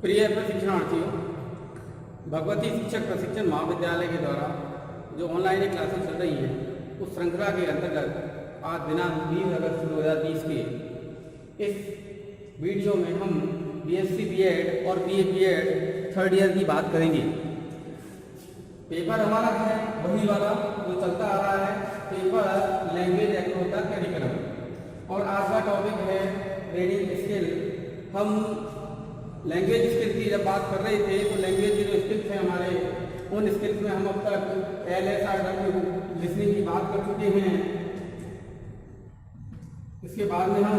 प्रिय प्रशिक्षणार्थियों, भगवती शिक्षक प्रशिक्षण महाविद्यालय के द्वारा जो ऑनलाइन क्लासेस चल रही हैं उस श्रृंखला के अंतर्गत आज दिनांक 20 अगस्त 2020 के इस वीडियो में हम बीएससी बीएड और बीए बीएड थर्ड ईयर की बात करेंगे। पेपर हमारा है वही वाला जो चलता आ रहा है, पेपर लैंग्वेज एक्रोता करिकुलम, और आज का टॉपिक है रीडिंग स्किल। हम लैंग्वेज स्किल की जब बात कर रहे थे तो लैंग्वेज के जो स्किल्स हैं हमारे, उन स्किल्स में हम अब तक LSRW लिसनिंग की बात कर चुके हैं। इसके बाद में हम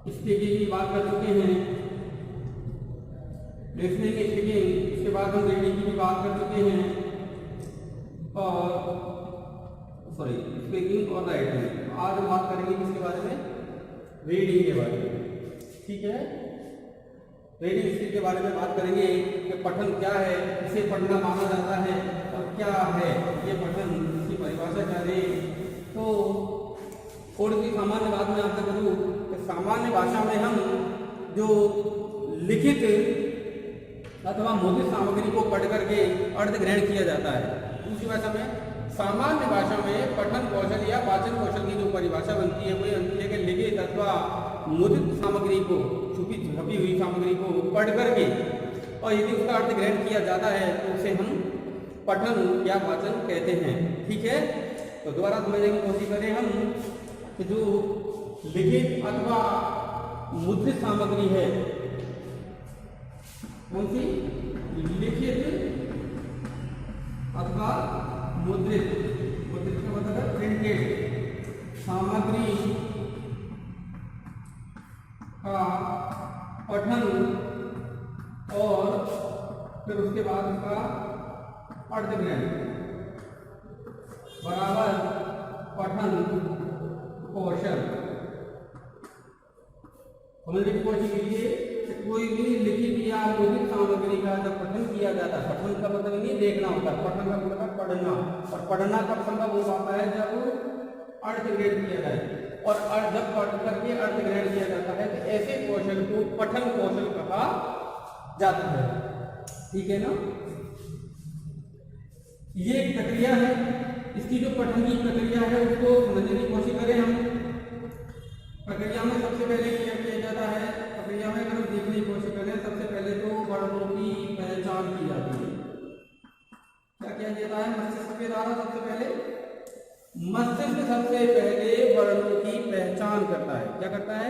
स्पीकिंग की बात कर चुके हैं, लिसनिंग स्पीकिंग। इसके बाद हम रीडिंग की भी बात कर चुके हैं, और स्पीकिंग और राइटिंग। आज हम बात करेंगे किसके बारे में? रीडिंग के बारे में। ठीक है, रीडिंग स्किल के बारे में बात करेंगे कि पठन क्या है, इसे पढ़ना माना जाता है और क्या है ये पठन, इसकी परिभाषा क्या है। तो थोड़ी सी सामान्य बात में आपसे करूँ कि सामान्य भाषा में हम जो लिखित अथवा मौखिक सामग्री को पढ़ करके अर्थ ग्रहण किया जाता है, दूसरी भाषा में सामान्य भाषा में पठन कौशल या वाचन कौशल की जो परिभाषा बनती है वही बनती है कि लिखित अथवा मुद्रित सामग्री को, छुपी हुई सामग्री को पढ़ करके और यदि उसका अर्थ ग्रहण किया जाता है तो उसे हम पठन या वाचन कहते हैं। ठीक है, तो दोबारा समझने की कोशिश करें हम कि जो लिखित अथवा मुद्रित सामग्री है, कौन सी? लिखित अथवा मुद्रित का मतलब है प्रिंटेड सामग्री का पठन और फिर उसके बाद उसका अर्थ ग्रहण बराबर पठन कौशल। समझने की कोशिश कीजिए कि कोई भी लिखित या मौखिक सामग्री का जब पठन किया जाता है, पठन का मतलब नहीं देखना होता, पठन का मतलब पढ़ना, और पढ़ना कब संभव हो पाता है? जब अर्थ ग्रहण किया जाए, और जब पढ़ करके अर्थ ग्रहण किया जाता है तो ऐसे कौशल को पठन कौशल कहा जाता है। ठीक है ना, ये एक प्रक्रिया है। इसकी जो पठन की प्रक्रिया है उसको समझने की कोशिश करें हम। प्रक्रिया में सबसे पहले क्या किया जाता है? प्रक्रिया में अगर हम देखने की कोशिश करें, सबसे पहले तो वर्णों की पहचान की जाती है। क्या किया जाता है? मस्तिष्क के द्वारा सबसे पहले वर्णों की पहचान करता है। क्या करता है?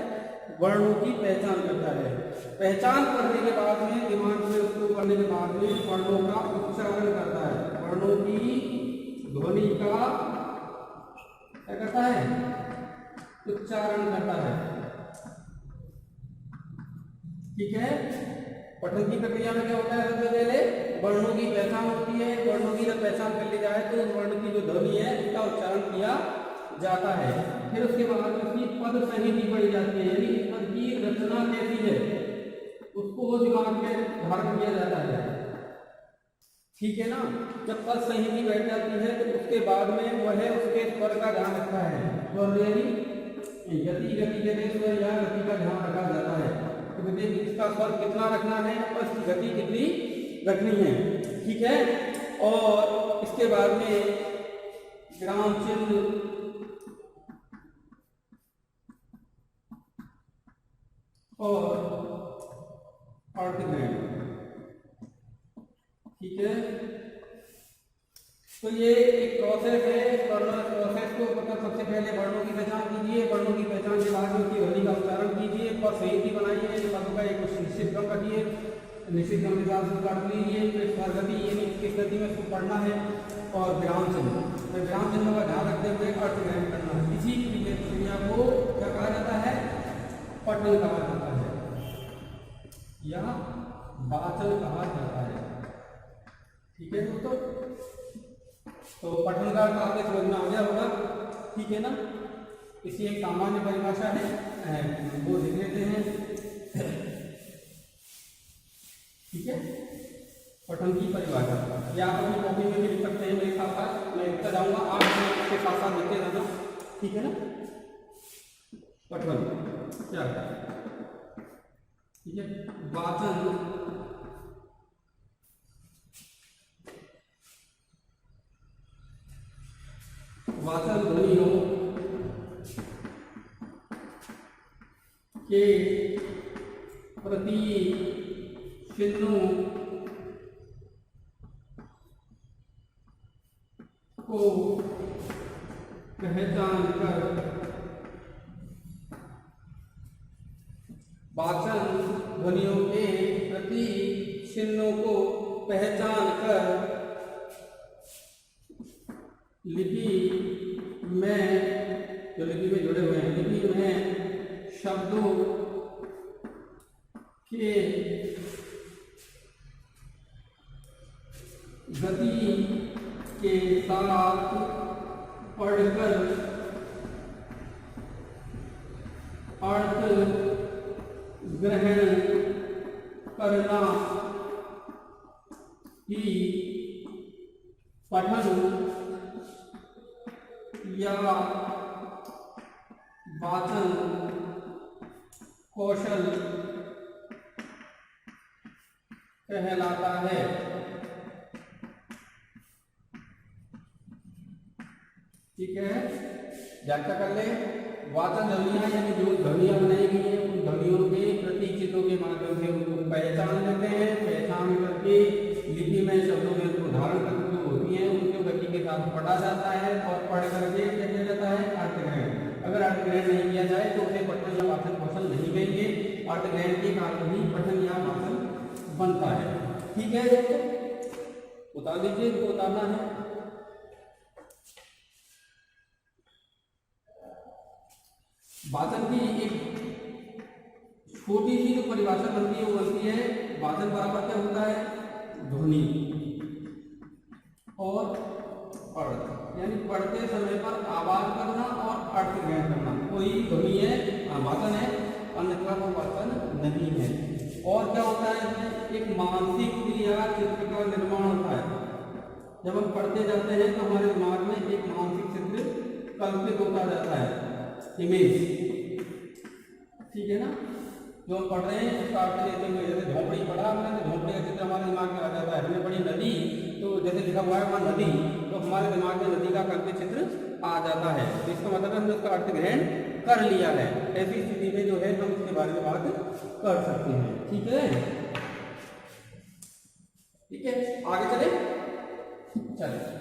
वर्णों की पहचान करता है। पहचान करने के बाद में दिमाग में उसको करने के बाद में वर्णों का उच्चारण करता है। वर्णों की ध्वनि का क्या करता है? उच्चारण करता है। ठीक है, पठन की प्रक्रिया में क्या होता है? सबसे पहले वर्णों की पहचान होती है। वर्णों की जब पहचान कर ली जाए तो उस वर्ण की जो ध्वनि है उसका उच्चारण किया जाता है। फिर उसके बाद उसकी पद संहिता पढ़ी जाती है, यानी इस पद की रचना कैसी है उसको दिमाग में धारण किया जाता है। ठीक है ना, जब पद संहिता बैठ जाती है तो उसके बाद में वह उसके स्वर का ध्यान रखता है। स्वर यानी गति के स्वर या गति का ध्यान रखा जाता है। तो देखिए इसका स्वर कितना रखना है और इसकी गति कितनी रखनी है। ठीक है, और इसके बाद में विराम चिन्ह और अर्थ ग्रहण। ठीक है, तो ये एक प्रोसेस है। प्रोसेस को मतलब सबसे पहले वर्णों की पहचान कीजिए, वर्णों की पहचान के बाद उसकी ध्वनि का उच्चारण कीजिए और संहिता बनाइए, पदों का एक निश्चित क्रम रखिए, निश्चित क्रम के साथ उसको काट लीजिए। फिर स्वरगति यानी किस गति में उसको पढ़ना है, और विराम चिन्ह, तो विराम चिन्ह का ध्यान रखते हुए अर्थ ग्रहण करना है। इसी प्रक्रिया को क्या कहा जाता है? पठन कहा जाता है या वाचन कहा जाता है। ठीक है दोस्तों, तो पठन का अर्थ आपके समझ में आ गया होगा। ठीक है ना, इसकी एक सामान्य परिभाषा है, वो देख लेते हैं। ठीक है, पठन की परिभाषा या आप अपनी कॉपी में भी लिख सकते हैं, मेरे साथ साथ मैं लिखता जाऊंगा, आप इसके साथ साथ लिखते रहना। ठीक है ना, पठन क्या है? ठीक है। वाचन ध्वनियों के प्रतीक चिन्हों को पहचान कर वाचन ध्वनियों के प्रतीक चिन्हों को पहचान कर लिपि में, जो लिपि में जुड़े हुए हैं, लिपि में शब्दों के गति के साथ पढ़कर अर्थ ग्रहण करना ही पठन या वाचन कौशल कहलाता है। ठीक है, व्याख्या कर ले। वाचन ध्वनियां यानी जो ध्वनियां बनाई गई है उन ध्वनियों के प्रतीक चिन्हों के माध्यम से उनको पहचान लेते हैं। पहचान करके लिपि में शब्दों में उनको धारण करके जो होती है उनके गति के साथ पढ़ा जाता है और पढ़ करके क्या किया जाता है, अर्थ ग्रहण। अगर अर्थ ग्रहण नहीं किया जाए तो उसे पठन या वाचन कौशल नहीं कहेंगे। अर्थ ग्रहण के कारण ही पठन या वाचन बनता है। ठीक है दोस्तों, उतार दीजिए, इनको उतारना है। वाचन की एक छोटी सी जो परिभाषा बनती है वो बनती है, वाचन बराबर क्या होता है, ध्वनि और अर्थ, यानी पढ़ते समय पर आवाज करना और अर्थ ग्रहण करना, कोई ध्वनि है वाचन है, अन्यथा वो वाचन नहीं है। और क्या होता है, एक मानसिक क्रिया चित्र का निर्माण होता है। जब हम पढ़ते जाते हैं तो हमारे दिमाग में एक मानसिक चित्र कल्पित होता जाता है, इमेज। ठीक है ना, जो हम पढ़ रहे हैं उसका अर्थ लेते हुए, जैसे झोंपड़ी पढ़ा हमने तो झोंपड़ी का चित्र हमारे दिमाग में आ जाता है। हमने पढ़ी नदी तो जैसे लिखा हुआ है वहाँ नदी, तो हमारे दिमाग में नदी का कल्पित चित्र आ जाता है। तो इसका मतलब हमने उसका अर्थ ग्रहण कर लिया है। ऐसी स्थिति में जो है हम उसके बारे में बात कर सकते हैं। ठीक है, ठीक है, आगे चले। चले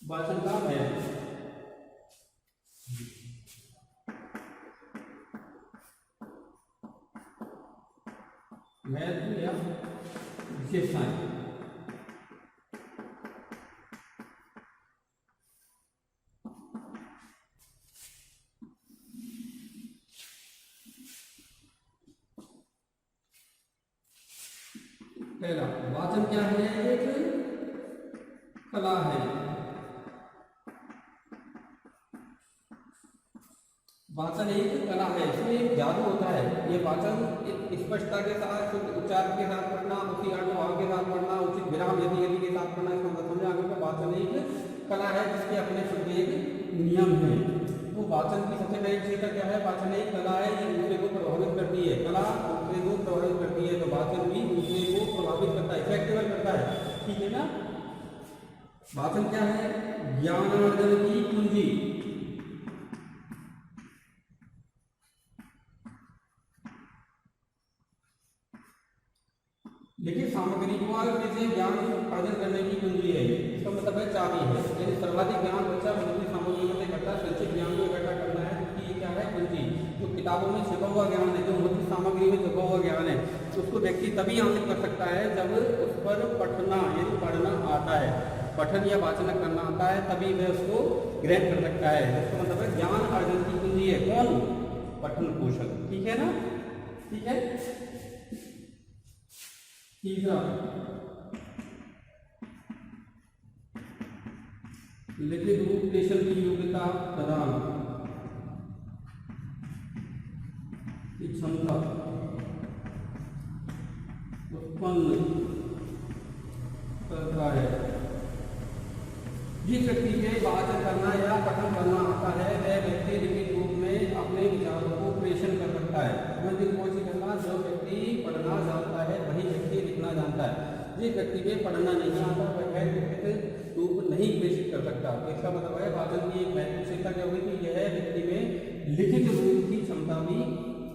वाचन का मैथ। मैथ या विशेषताएं। पहला, वाचन क्या है, एक कला है। वाचन एक कला है, इसमें एक जादू होता है। ये वाचन एक स्पष्टता के साथ, उच्चार के साथ पढ़ना, उसी अर्थभाव के साथ पढ़ना, उचित विराम यदि यदि के साथ पढ़ना, इसका मतलब समझ आगे का वाचन एक कला है जिसके अपने शुद्ध एक नियम है। तो वाचन की सबसे बड़ी विशेषता क्या है, वाचन एक कला है, ये दूसरे को प्रभावित करती है। कला दूसरे को प्रभावित करती है, तो वाचन भी दूसरे को प्रभावित करता है, इफेक्टिव करता है। ठीक है ना, वाचन क्या है, ज्ञानार्जन की कुंजी। लेकिन सामग्री को जैसे ज्ञान अर्जन करने की कुंजी है, इसका मतलब है चाबी है। यदि सर्वाधिक ज्ञान बच्चा बुनियादी सामग्रियों से इकट्ठा संचित ज्ञान को इकट्ठा करना है तो ये क्या है, कुंजी। जो किताबों में छिपा हुआ ज्ञान है, जो मूर्ति सामग्री में छिपा हुआ ज्ञान है, उसको व्यक्ति तभी हासिल कर सकता है जब उस पर पढ़ना यानी पढ़ना आता है, पठन या वाचन करना आता है, तभी वह उसको ग्रहण कर सकता है। इसका मतलब है ज्ञान अर्जन की कुंजी है कौन, पठन कौशल। ठीक है ना, ठीक है। तीसरा, लिखित रूप प्रेषण की योग्यता प्रदान की क्षमता उत्पन्न करता है। जिस व्यक्ति के वाचन करना या पठन करना आता है वह व्यक्ति लिखित रूप में अपने विचारों को प्रेषण कर सकता है। समझने की कोशिश करना, जो व्यक्ति पढ़ना जानता है वही व्यक्ति लिखना जानता है। जिस व्यक्ति के पढ़ना नहीं आता वह लिखित रूप नहीं प्रेषित कर सकता। इसका मतलब है वाचन की एक विशेषता क्या होगी कि यह व्यक्ति में लिखित रूप की क्षमता भी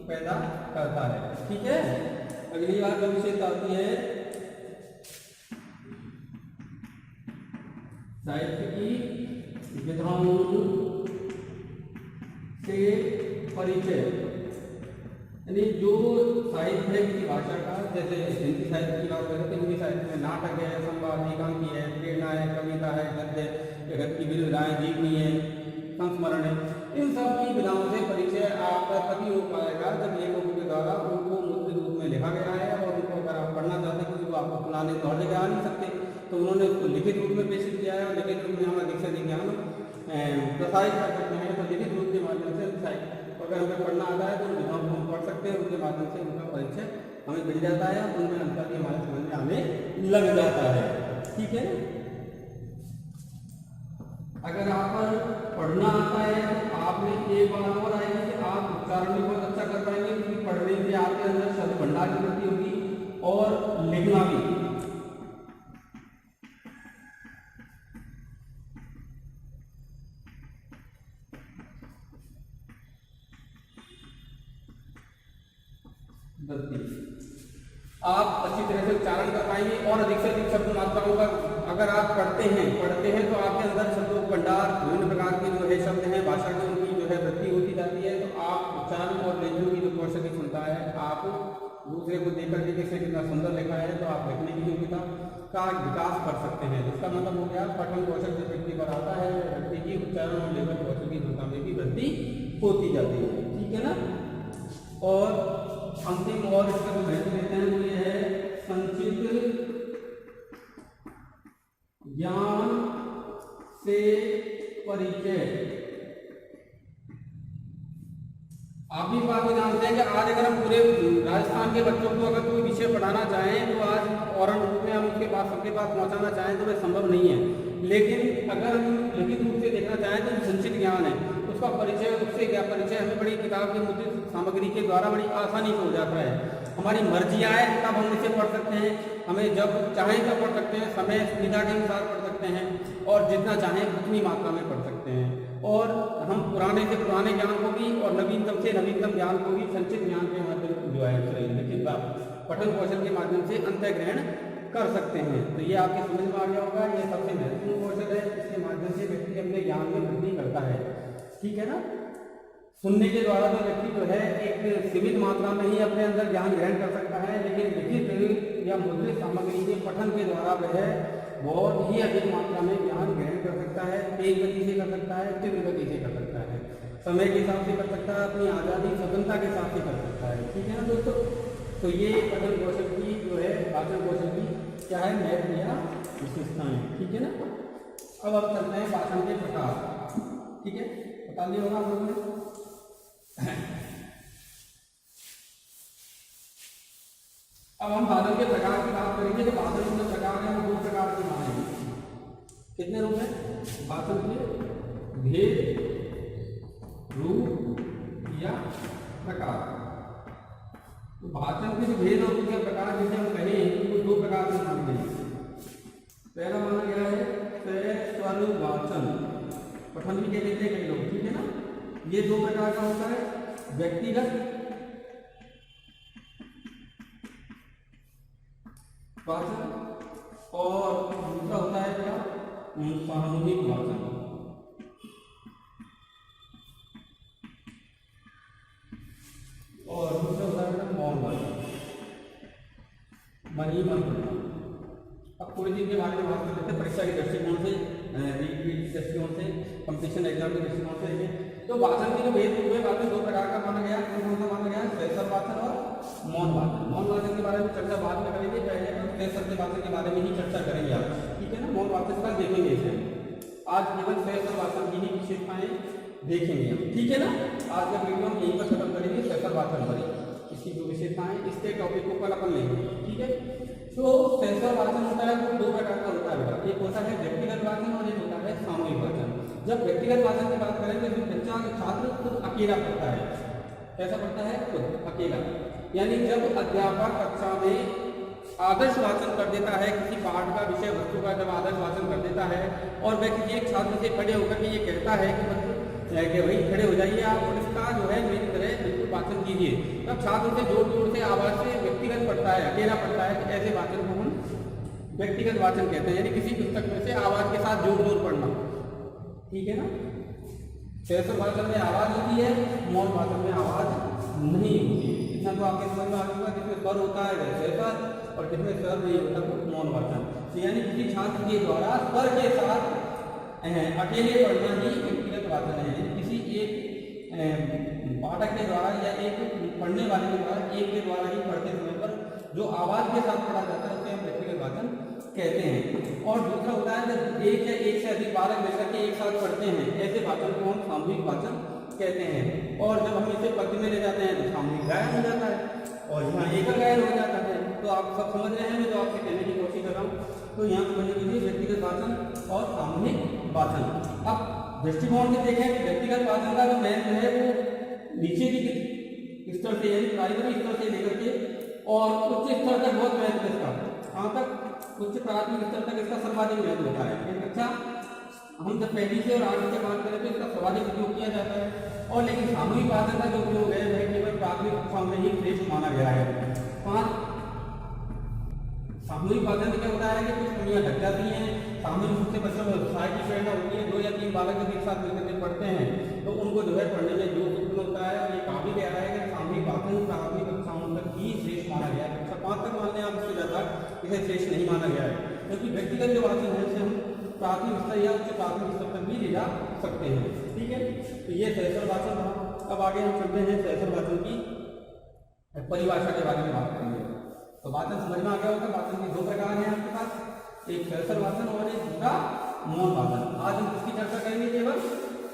पैदा करता है। ठीक है, अगली बात जो विशेषता आती है साहित्य की विधाओं से परिचय, यानी जो साहित्य है किसी भाषा का, जैसे हिंदी साहित्य की बात करें तो हिंदी साहित्य में नाटक है, संवाद, एकांकी है, प्रेरणा है, कविता है, गद्य, जगत की विधाएं, जीवनी है, संस्मरण है, इन सब की विधाओं से परिचय आपका तभी हो पाएगा जब लेखकों के द्वारा उनको मुद्रित रूप में लिखा गया है। और उनको अगर आप पढ़ना चाहते हैं, क्योंकि वो आपको सुनाने तो हर जगह आ नहीं सकते, तो उन्होंने उसको लिखित रूप में प्रेषित किया है। और लिखित रूप में हम अधिक से अधिक ज्ञान प्रसारित कर सकते हैं। तो लिखित रूप के माध्यम से अगर हमें पढ़ना आता है तो उन विधाओं को हम पढ़ सकते हैं, उनके माध्यम से उनका परिचय हमें मिल जाता है, उनमें अंतर भी हमारे समझ में आने लग जाता है। ठीक है, अगर आप पढ़ना आता है तो आप में एक बात और आएगी कि आप उच्चारण भी बहुत अच्छा कर पाएंगे, क्योंकि पढ़ने से आपके अंदर शब्द भंडार की वृद्धि होगी और लिखना भी। आप अच्छी तरह से उच्चारण कर पाएंगे और अधिक से अधिक शब्द मात्राओं का अगर आप पढ़ते हैं तो आपके अंदर शब्दों भंडार, विभिन्न प्रकार के जो है शब्द हैं, भाषा की उनकी जो है वृद्धि होती जाती है। तो आप उच्चारण और लहजों की जो कौशल की क्षमता है, आप दूसरे को देख करके किसी कितना सुंदर लिखा है तो आप लिखने की योग्यता का विकास कर सकते हैं। इसका मतलब हो गया पठन कौशल जो व्यक्ति पर आता है व्यक्ति की उच्चारण और लेखन कौशल की क्षमता में भी वृद्धि होती जाती है। ठीक है ना, और अंतिम और इसका जो महत्व देते हैं वो ये है संचित ज्ञान से परिचय। आप भी बात में जानते हैं कि आज अगर हम पूरे राजस्थान के बच्चों को अगर कोई विषय पढ़ाना चाहें तो आज और रूप में हम उसके पास सबके पास पहुंचाना चाहें तो वह संभव नहीं है। लेकिन अगर हम लिखित रूप से देखना चाहें तो संचित ज्ञान है, उसका परिचय, उससे क्या परिचय हमें बड़ी किताब की मुद्रित सामग्री के द्वारा बड़ी आसानी से हो जाता है। हमारी मर्जी आए तब हम इसे पढ़ सकते हैं, हमें जब चाहें तब पढ़ सकते हैं, समय सुविधा के अनुसार पढ़ सकते हैं और जितना चाहें उतनी मात्रा में पढ़ सकते हैं। और हम पुराने से पुराने ज्ञान को भी और नवीनतम से नवीनतम ज्ञान को भी संचित ज्ञान के माध्यम से जो है लिखित पठन कौशल के माध्यम से अंतःग्रहण कर सकते हैं। तो ये आपके समझ में आ गया होगा, ये सबसे महत्वपूर्ण कौशल है, इसके माध्यम से व्यक्ति अपने ज्ञान में वृद्धि करता है। ठीक है ना, सुनने के द्वारा तो व्यक्ति जो है एक सीमित मात्रा में ही अपने अंदर ज्ञान ग्रहण कर सकता है, लेकिन लिखित या मुद्रित सामग्री के पठन के द्वारा वह बहुत ही अधिक मात्रा में ज्ञान ग्रहण कर सकता है, तेज गति से कर सकता है, तीव्र गति से कर सकता है, समय के हिसाब से कर सकता है, अपनी आज़ादी स्वतंत्रता के हिसाब से कर सकता है। ठीक है ना दोस्तों, तो ये पठन कौशल की जो है वाचन कौशल की क्या है महत्व या विशेषताएं। ठीक है ना, अब हम चलते हैं वाचन के प्रकार। ठीक है, बता दिया होगा आप लोगों ने। अब हम वाचन के प्रकार की बात करेंगे। तो वाचन के प्रकार हैं वो दो प्रकार के माने। कितने रूप हैं वाचन के? भेद, रूप या प्रकार। तो वाचन के जो भेद और रूप या प्रकार जैसे हम कहें वो दो प्रकार के माने गए। पहला माना गया है सस्वर वाचन, पठन भी कह देते हैं कई लोग। ठीक है ना, ये दो प्रकार का होता है, व्यक्तिगत वाचन और दूसरा होता है क्या सामूहिक वाचन। और दूसरा होता है मौन वाचन, मन ही मन पढ़ना। अब थोड़ी चीज के बारे में बात कर लेते हैं परीक्षा के दृष्टिकोण से, दृष्टिकोण से, कंपटीशन एग्जाम के दृष्टिकोण से। तो वाचन की जो भेद रूप है वाचन दो प्रकार का माना गया। कौन सा माना गया? श्लेषर वाचन और मौन वाचन। मौन वाचन के बारे में चर्चा बाद में करेंगे, पहले हम श्लेषर के वाचन के बारे में ही चर्चा करेंगे आप। ठीक है ना, मौन वाचन का देखेंगे इसे। आज केवल श्लेषर वाचन की ही विशेषताएं देखेंगे हम। ठीक है ना, आज का वीडियो हम यहीं पर खत्म करेंगे, श्लेषर वाचन पर, इसकी जो विशेषताएं इसके टॉपिक को कल अपन लेंगे। ठीक है, तो श्लेषर वाचन होता है वो दो प्रकार का होता है। एक होता है व्यक्तिगत वाचन और एक होता है सामूहिक वाचन। जब व्यक्तिगत वाचन की बात करें तो बच्चा छात्र खुद अकेला पढ़ता है। कैसा पढ़ता है? खुद अकेला। यानी जब अध्यापक कक्षा में आदर्श वाचन कर देता है, किसी पाठ का विषय वस्तु का जब आदर्श वाचन कर देता है और वह किसी एक छात्र से खड़े होकर के ये कहता है कि भाई खड़े हो जाइए आप और इसका जो है मेरी तरह बिल्कुल वाचन कीजिए, तब छात्र से जोर जोर से आवाज से व्यक्तिगत पढ़ता है, अकेला पढ़ता है, तो ऐसे वाचन को हम व्यक्तिगत वाचन कहते हैं। यानी किसी पुस्तक में से आवाज के साथ जोर जोर पढ़ना। ठीक है ना? शैशव वाचन में आवाज होती है, मौन वाचन में आवाज नहीं होती। इतना तो आपके समझ में आ जाएगा। जिसमें स्वर होता है वह शैशव और जिसमें स्वर नहीं होता वो मौन वाचन। तो यानी किसी छात्र के द्वारा स्वर के साथ अकेले पढ़ना ही व्यक्तिगत वाचन है। किसी एक पाठक के द्वारा या एक पढ़ने वाले के द्वारा एक के द्वारा ही पढ़ते समय पर जो आवाज के साथ पढ़ा जाता है उसे हम व्यक्तिगत वाचन कहते हैं। और दूसरा होता है जब एक या एक से अधिक बालक मिलकर के एक साथ पढ़ते हैं, ऐसे वाचन को हम सामूहिक वाचन कहते हैं। और जब हम इसे पद्य में ले जाते हैं तो सामूहिक गायन हो जाता है और यहाँ एकल गायन हो जाता है। तो आप सब समझ रहे हैं मैं जो आपसे कहने की कोशिश कर रहा हूँ। तो यहाँ समझने के लिए व्यक्तिगत वाचन और सामूहिक वाचन। अब दृष्टिकोण से देखें कि व्यक्तिगत वाचन का जो महत्व है वो नीचे की स्तर से यानी प्राइमरी स्तर से लेकर के और उच्च स्तर तक बहुत महत्व इसका। कहाँ तक? उच्च प्राथमिक स्तर तक इसका सर्वाधिक महत्व होता है। अच्छा, हम जब पहली से और आठवीं से बात करें तो इसका सर्वाधिक उपयोग किया जाता है। और लेकिन सामूहिक वाचन का जो उपयोग है वह केवल प्राथमिक कक्षा में ही श्रेष्ठ माना गया है। सामूहिक वाचन में क्या होता है कि कुछ कमियां ढक जाती हैं। सामूहिक रूप से बच्चों में उत्साह की प्रेरणा होती है। 2 या 3 बालक जब एक साथ मिलकर के पढ़ते हैं तो उनको जो है पढ़ने में जोश उत्पन्न होता है। और ये कहा भी गया है कि सामूहिक वाचन प्राथमिक कक्षाओं तक ही श्रेष्ठ माना गया है। कक्षा 5 तक मानने आप इससे ज़्यादा इसे श्रेष्ठ नहीं माना गया है, क्योंकि व्यक्तिगत जो वाचन है उसे हम प्राथमिक स्तर या उच्च प्राथमिक स्तर तक भी ले जा सकते हैं। ठीक है, तो ये शैशव वाचन था। अब आगे हम चलते हैं शैशव वाचन की परिभाषा के बारे में बात करेंगे। तो वाचन समझ में आ गया होगा। वाचन के 2 प्रकार हैं आपके पास, एक शैशव वाचन और एक दूसरा मौन वाचन। आज हम किसकी चर्चा करेंगे? केवल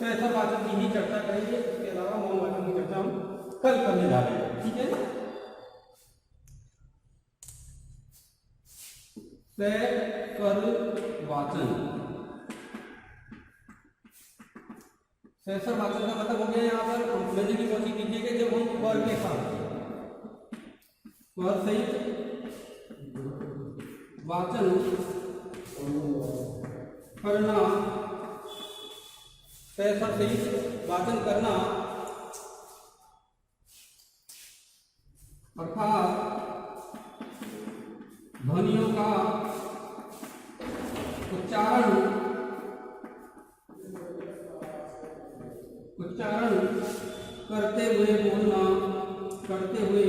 शैशव वाचन की ही चर्चा करेंगे। इसके अलावा मौन वाचन की चर्चा हम कल करने जा रहे हैं। ठीक है, शैशव वाचन। शैशव वाचन का मतलब हो गया यहाँ पर हम समझने की कोशिश कीजिए कि जब हम स्वर के साथ स्वर सहित वाचन करना, शैशव सहित वाचन करना अर्थात ध्वनियों का उच्चारण करते हुए बोलना, करते हुए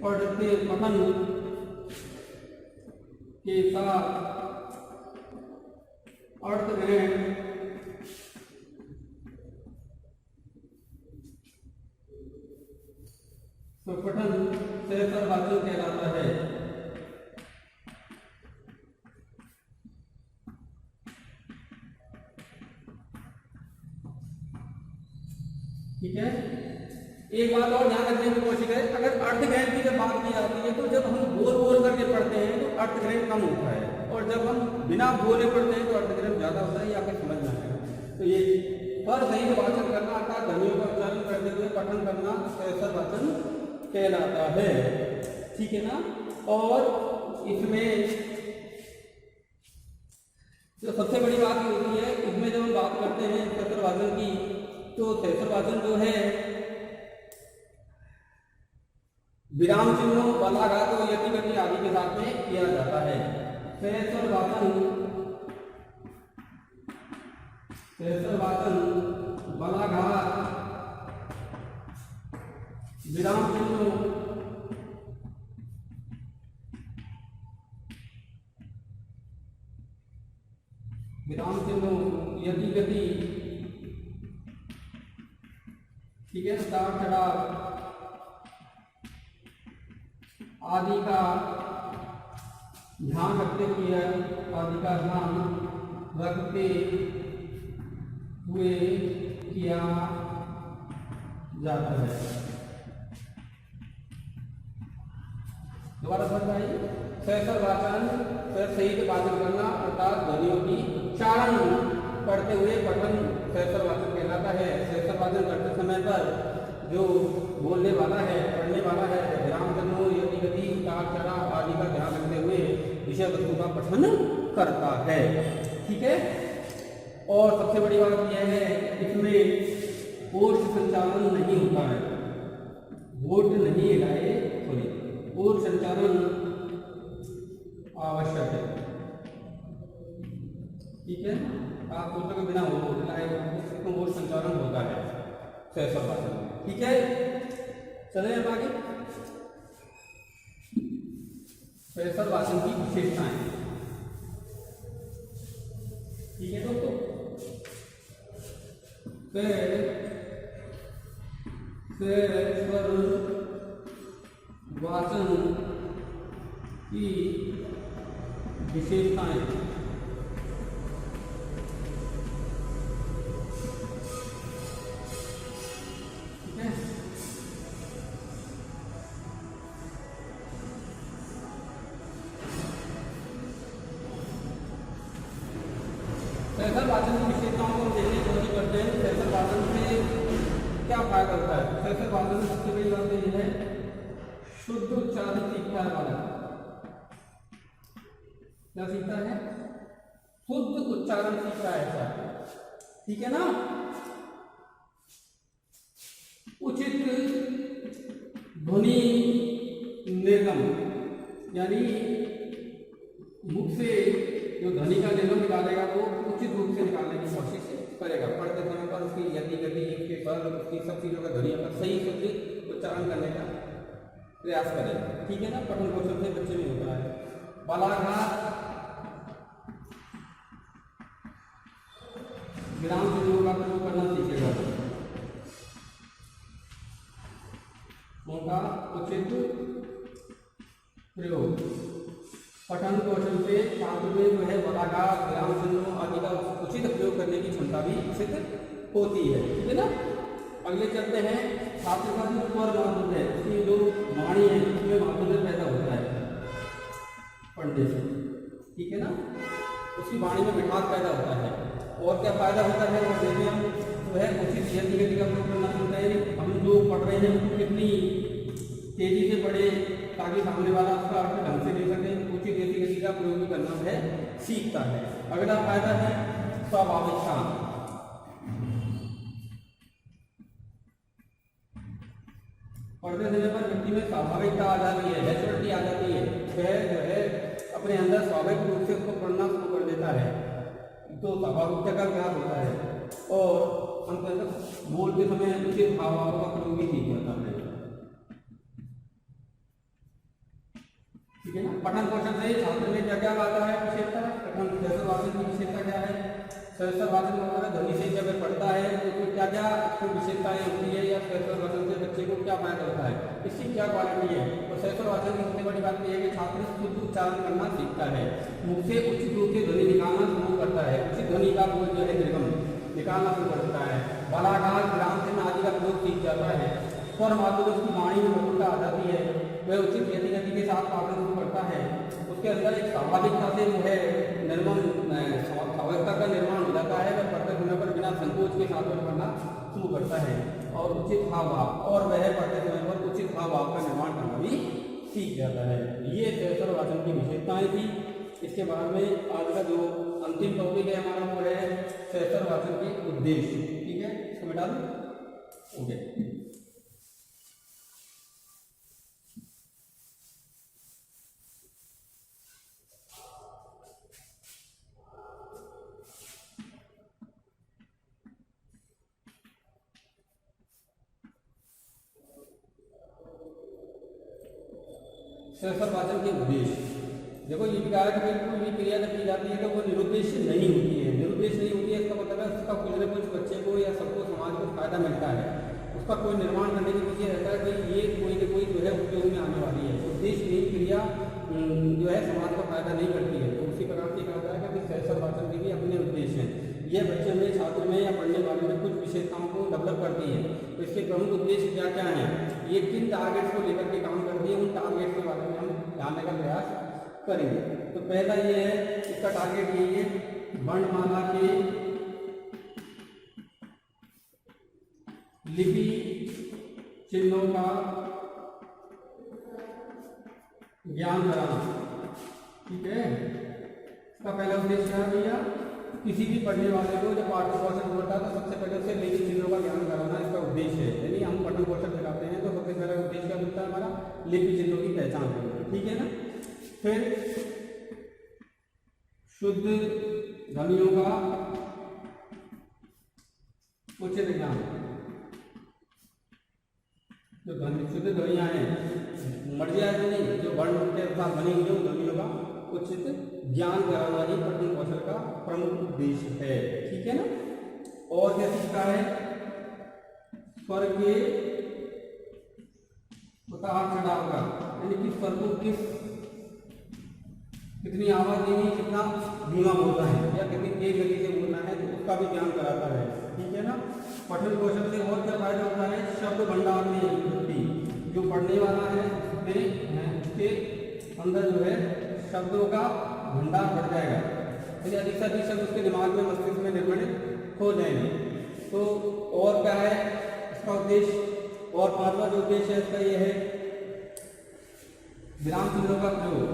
पढ़ते पठन के साथ अर्थ ग्रहण पठन शैशव वाचन कहलाता है। ठीक है, एक बात और ध्यान रखने की कोशिश करें। अगर अर्थ ग्रहण की जब बात की जाती है तो जब हम बोल बोल करके पढ़ते हैं तो अर्थ ग्रहण कम होता है, और जब हम बिना बोले पढ़ते हैं तो अर्थ ग्रहण ज्यादा होता है। ये आपको समझ में आएगा। तो ये स्वर सहित वाचन करना अर्थात ध्वनियों का उच्चारण करते हुए पठन करना शैशव वाचन कहलाता है। ठीक है ना? और इसमें जो सबसे बड़ी बात होती है, इसमें जब हम बात करते हैं शैशव वाचन की, तो शैशव वाचन जो है विराम चिन्हों, बलाघात और यतिगति आदि के साथ में किया जाता है। शैशव वाचन बलाघात, विराम चिन्हों, यतिगति, ठीक है, उतार चढ़ाव आदि का ध्यान रखते हुए किया जाता है। दोबारा समझ आइए। शैशव वाचन सहित वाचन करना अर्थात ध्वनियों की उच्चारण करते हुए पठन सहस्त्र वाचन कहलाता है। सहस्त्र वाचन करते समय पर जो बोलने वाला है, पढ़ने वाला है, विराम चिन्हों, यदि गति, उतार चढ़ाव आदि का ध्यान रखते हुए विषय वस्तु का पठन करता है। ठीक है। और सबसे बड़ी बात यह है इसमें ओष्ठ संचालन नहीं होता है, वोट नहीं हिलाए, सॉरी ओष्ठ संचालन आवश्यक है। ठीक है। आप सोचो के बिना वोट हिलाए तो वोट संचालन होता है सहस्त्र वाचन में। ठीक है। चले अब आगे सहस्त्र वाचन की विशेषताएं। ठीक है दोस्तों। सहस्त्र वाचन की विशेषताएं। ठीक है। सहस्त्र वाचन की विशेषताओं को देखने की कोशिश करते हैं। सहस्त्र वाचन से क्या फायदा होता है? सहस्त्र वाचन में सबसे बड़ी बात यह है शुद्ध उच्चारण सीखता है बालक। क्या सीखता है? शुद्ध उच्चारण सीखता है ऐसा। ठीक है ना। उचित ध्वनि निर्गम, यानी मुख से जो ध्वनि का निर्गम निकालेगा वो उचित रूप से निकालने की कोशिश करेगा। पढ़ते समय पर उसकी यदि गति, उसके स्वर, उसकी सब चीज़ों का ध्वनि पर सही शुद्ध उच्चारण करने का प्रयास करेगा। ठीक है ना। पठन कौशल से बच्चे में होता है। बालाघाट विराम चिन्हों का प्रयोग करना सीखेगा। उनका उचित प्रयोग पठन कौशल से छात्र में जो है बालाघाट, विराम चिन्हों आदि का उचित प्रयोग करने की क्षमता भी विकसित होती है। ठीक है ना। अगले चलते हैं छात्र का जो स्वर माधुर्य है, उसकी जो वाणी है उसमें माधुर्य पैदा होता है पढ़ने से। ठीक है ना। उसकी वाणी में मिठास पैदा होता है। और क्या फायदा होता है और देखें हम जो है उचित यदि गति का प्रयोग करना होता है। हम जो पढ़ रहे हैं उसको कितनी तेजी से पढ़े ताकि सामने वाला उसका अर्थ ढंग से ले सके। उचित यदि गति का प्रयोग भी करना है सीखता है। अगला फायदा है स्वाभाविकता। पढ़ते समय पर व्यक्ति में स्वाभाविकता आ जाती है, नेचुरलिटी आ जाती है। वह जो है अपने अंदर स्वाभाविक रूप से उसको पढ़ना शुरू कर देता है। तो स्वाभाविकता का क्या होता है और अंत बोलते समय उचित भावों का प्रयोग भी सीख जाता है। ठीक है ना। पठन कौशल से छात्र में क्या क्या आता है विशेषता? पठन सहस्त्र वाचन की विशेषता क्या है? सहस्त्र वाचन वगैरह ध्वनि से जब पढ़ता है तो क्या क्या विशेषताएं होती है या सहस्त्र वाचन से बच्चे को क्या फायदा होता है, इसकी क्या क्वालिटी है? तो सहस्त्र वाचन की सबसे बड़ी बात यह है कि छात्र शुद्ध उच्चारण करना सीखता है, मुख से उचित रूप से ध्वनि निकालना शुरू करता है, उचित ध्वनि का बोल जो है निर्गम निकालना शुरू करता है, बालाघाट, विराम चिन्ह आदि का प्रयोग सीख जाता है, स्वर माधुर्य उसकी वाणी में मधुरता आ जाती है, वह उचित यदि गति के साथ पाठन शुरू करता है, उसके अंदर एक स्वाभाविकता से जो है निर्माण स्वाभाविकता का निर्माण हो जाता है। वह पढ़ते समय पर बिना संकोच के साथ में पढ़ना शुरू करता है और उचित हाव भाव और वह पढ़ते समय पर उचित हाव भाव का निर्माण करना भी सीख जाता है। ये सहस्त्र वाचन की विशेषताएं थी। इसके बाद में आज का जो अंतिम टॉपिक है हमारा वो है सहस्त्र वाचन के उद्देश्य। ठीक है, इसको मिटा दो। ओके, सहस्त्र वाचन के उद्देश्य देखो, ये विकार का बिल्कुल भी क्रिया जब की जाती है तो वो निरुद्देश्य नहीं होती है। निरुद्देश्य नहीं होती है इसका मतलब है उसका कुछ न कुछ बच्चे को या सबको समाज को फायदा मिलता है, उसका कोई निर्माण करने के पीछे रहता है कि ये कोई न कोई जो है उपयोग में आने वाली है। उद्देश्य नहीं क्रिया जो है समाज का फायदा नहीं करती है। तो उसी प्रकार से कहा जाएगा कि सहस्त्र वाचन के भी अपने उद्देश्य हैं। यह बच्चे में, छात्र में या पढ़ने वाले में कुछ विशेषताओं को डेवलप करती है। तो इसके प्रमुख उद्देश्य क्या क्या हैं, ये किन टारगेट्स को लेकर के काम करती है, उन टारगेट्स के बारे में हम जानने का प्रयास करेंगे। तो पहला ये है, इसका टारगेट यही है वर्णमाला के लिपि चिन्हों का ज्ञान कराना। ठीक है, इसका पहला उद्देश्य क्या है भैया? किसी भी पढ़ने वाले को जब पाठ्य कौशल होता है तो सबसे पहले उसे लिपि चिन्हों का ज्ञान कराना इसका उद्देश्य है। यानी हम पठन कौशल सिखाते हैं तो सबसे पहला उद्देश्य क्या होता है हमारा? लिपि चिन्हों की पहचान करना। ठीक है ना। फिर शुद्ध ध्वनियों का उचित ज्ञान। जो शुद्ध ध्वनियां हैं, मर्जी है तो नहीं, जो वर्ण के साथ बनी हुई उन ध्वनियों का उचित ज्ञान कराना ही पठन कौशल का प्रमुख उद्देश्य है। ठीक है ना। और क्या सीखता है? स्वर के उतार चढ़ाव का, यानी कि स्वर को कितनी आवाज देनी, कितना धीमा बोलना है या कितनी तेज गति से बोलना है, तो उसका भी ज्ञान कराता है। ठीक है ना। पठन कौशल से और क्या फायदा होता है? शब्द भंडार में वृद्धि। जो पढ़ने वाला है उसके अंदर जो है शब्दों का भंडार बढ़ जाएगा, यदि अधिक से अधिक शब्द उसके दिमाग में, मस्तिष्क में निर्मित हो जाएंगे। तो और क्या है इसका उद्देश्य? और पांचवा जो उद्देश्य है इसका यह है विराम चिन्हों का प्रयोग।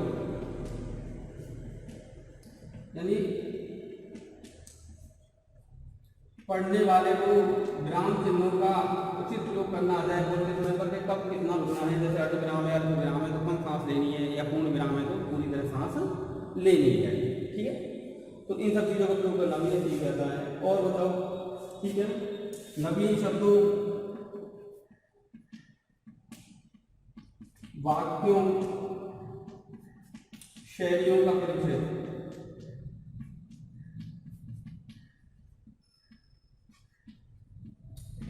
यानी पढ़ने वाले को विराम चिन्हों का उचित प्रयोग करना आ जाए, बोलते समय पर कब कितना रुकना है। जैसे अर्ध विराम है, अर्ध विराम है तो कम सांस लेनी है, या पूर्ण विराम है तो पूरी तरह सांस लेनी है। ठीक है, तो इन सब चीज़ों का प्रयोग करना भी सीख जाता है। और बताओ, ठीक है, नवीन शब्दों, वाक्यों, शैलियों का परिचय।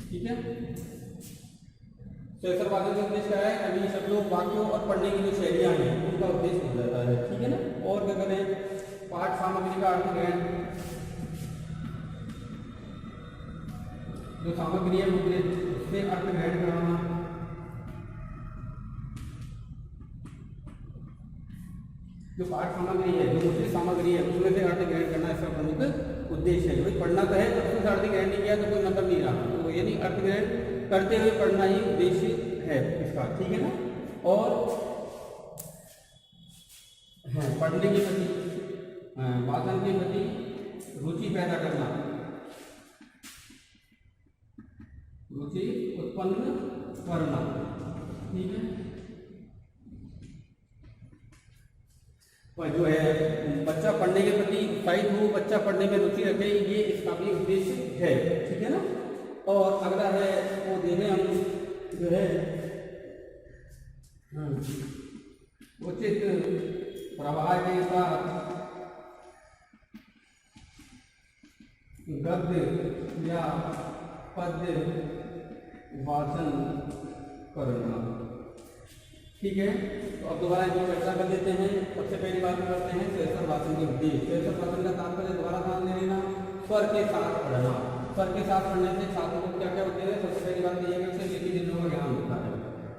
ठीक है, तो ऐसा वाक्य का उद्देश्य क्या है? नवीन शब्दों, वाक्यों और पढ़ने की जो शैलियां हैं उनका उद्देश्य हो जाता है। ठीक है ना। और क्या करें? पाठ सामग्री का अर्थ ग्रहण, जो सामग्री है उससे अर्थ ग्रहण कराना। जो पाठ सामग्री है, जो मुद्रित सामग्री है, उसमें से अर्थ ग्रहण करना इसका प्रमुख उद्देश्य है। भाई पढ़ना तो है, तो उसमें अर्थ ग्रहण नहीं किया तो कोई मतलब नहीं रहा। तो यानी अर्थ ग्रहण करते हुए पढ़ना ही उद्देश्य है इसका। ठीक है ना। और पढ़ने के प्रति, वाचन के प्रति रुचि पैदा करना, रुचि उत्पन्न करना। ठीक है, जो है बच्चा पढ़ने के प्रति उत्साहित हो, बच्चा पढ़ने में रुचि रखे, ये इसका भी उद्देश्य है। ठीक है ना। और अगला है वो देखें हम जो है उचित प्रवाह के साथ गद्य या पद्य वाचन करना। ठीक है, तो अब दोबारा इनको चर्चा कर लेते हैं। सबसे पहली बात करते हैं श्रेष्ठ वाचन के उद्देश्य। श्रेष्ठ वाचन का तात्पर्य दोबारा ध्यान दे लेना, स्वर के साथ पढ़ना। स्वर के साथ पढ़ने से छात्रों को क्या क्या होते हैं? सबसे पहली बात यह है कि उसे लिपि चिन्हों का ज्ञान होता है।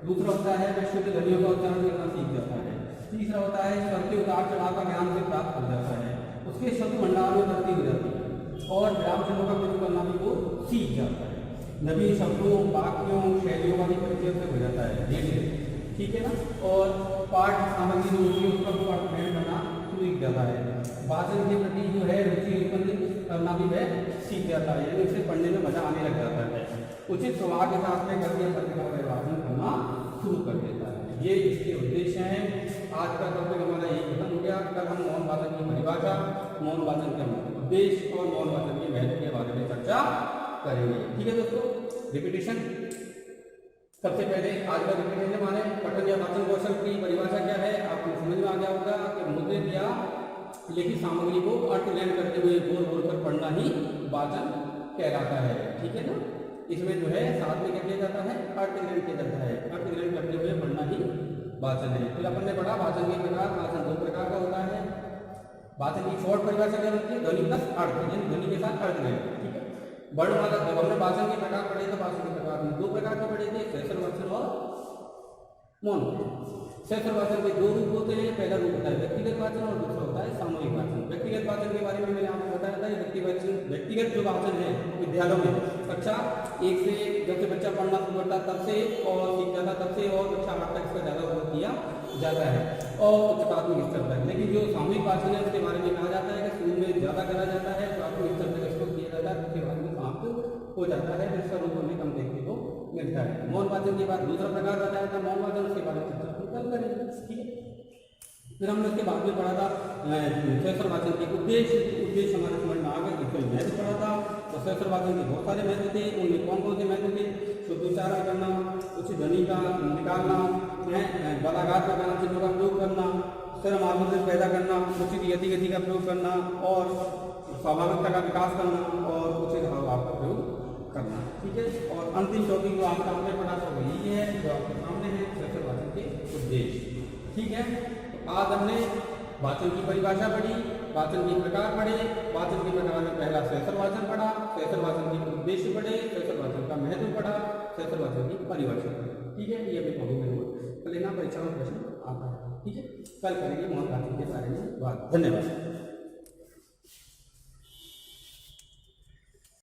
दूसरा होता है वह शुद्ध ध्वनियों का उच्चारण करना सीख जाता है। तीसरा होता है स्वर के उतार चढ़ाव का ज्ञान से प्राप्त हो जाता है, उसके शब्द भंडार में वृद्धि हो जाती है और विराम चिन्हों का प्रयोग करना भी वो सीख जाता है। नवीन शब्दों, वाक्यों, शैलियों का भी परिचय से हो जाता है धीरे। ठीक है ना। और पाठ सामग्री जो होती है उसका भी अर्थ ग्रहण करना सीख जाता है। वाचन के प्रति जो है रुचि उत्पन्न करना भी वह सीख जाता है, यानी उसे पढ़ने में मजा आने लग जाता है। उचित स्वभाव के साथ में गद्य पद्य का वाचन करना शुरू कर देता है। ये इसके उद्देश्य हैं। आज का टॉपिक हमारा यही खत्म हो गया। कल हम मौन वाचन की परिभाषा, मौन वाचन का उद्देश्य और मौन वाचन के महत्व के बारे में चर्चा करेंगे। ठीक है दोस्तों, रिपीटेशन। सबसे पहले आज का रिपीटेशन माने पठन या वाचन कौशल की परिभाषा क्या है आपको समझ में आ गया होगा कि मुद्रित या लिखित सामग्री को अर्थ ग्रहण करते हुए बोल बोलकर पढ़ना ही वाचन कहलाता है। ठीक है ना। इसमें जो है साथ में क्या किया जाता है? अर्थ ग्रहण किया जाता है। अर्थ ग्रहण करते हुए पढ़ना ही वाचन है। फिर अपन ने पढ़ा वाचन के प्रकार। वाचन दो प्रकार का होता है। वाचन की शॉर्ट परिभाषा क्या होती है? ध्वनि प्लस अर्थ, यानी ध्वनि के साथ अर्थ ग्रहण। ठीक है। वर्णमाला जब हमने वाचन के प्रकार पढ़े तो वाचन के प्रकार में दो प्रकार के पढ़े थे, श्रेष्ठ वाचन और मौन। श्रेष्ठ वाचन के दो रूप होते हैं। पहला रूप होता है व्यक्तिगत वाचन और दूसरा होता है सामूहिक वाचन। व्यक्तिगत वाचन के बारे में मैंने आपको बताया था। व्यक्तिगत जो वाचन है विद्यालयों में कक्षा 1 से जब से बच्चा पढ़ना शुरू करता तब से और सीखता था तब से और कक्षा 8 तक इसका ज़्यादा उपयोग किया जाता है और उच्च प्राथमिक स्तर तक। लेकिन जो सामूहिक वाचन है उसके बारे में कहा जाता है कि शुरू में ज़्यादा करा जाता है, प्राथमिक स्तर तक इसको किया जाता है, उसके बाद में समाप्त हो जाता है, जिसका रूप हमें कम देखने को मिलता है। मौन वाचन के बाद दूसरा प्रकार बताया था मौन वाचन, उसके बारे में चर्चा करेंगे। ठीक है, फिर हमने उसके बाद में पढ़ा था सहस्त्र वाचन के उद्देश्य हमारे समझ में आ गए, इसका महत्व पढ़ा था। तो सहस्त्र वाचन के बहुत सारे महत्व थे, उनमें कौन कौन से महत्व थे? शुद्ध उच्चारण करना, उच्च ध्वनि का निकालना, बलाघात का गाना चिन्हों का प्रयोग करना, स्वर माधुर्य पैदा करना, उचित गति का प्रयोग करना और स्वाभाविकता का विकास करना और उचित हाव का प्रयोग करना। ठीक है, और अंतिम टॉपिक जो आपका हमने पढ़ा था वही है जो आपके सामने है, सहस्त्र वाचन के उद्देश्य। ठीक है, आज हमने वाचन की परिभाषा पढ़ी, वाचन के प्रकार पढ़े, वाचन के प्रकार में पहला सहस्त्र वाचन पढ़ा, सहस्त्र वाचन के उद्देश्य पढ़े, सहस्त्र वाचन का महत्व पढ़ा, सहस्त्र वाचन की परिभाषा पढ़ी। ठीक है, ये अभी कॉपी में नोट कर लेना, परीक्षा में प्रश्न आता है। ठीक है, कल करेंगे मौन वाचन के बारे में बात। धन्यवाद।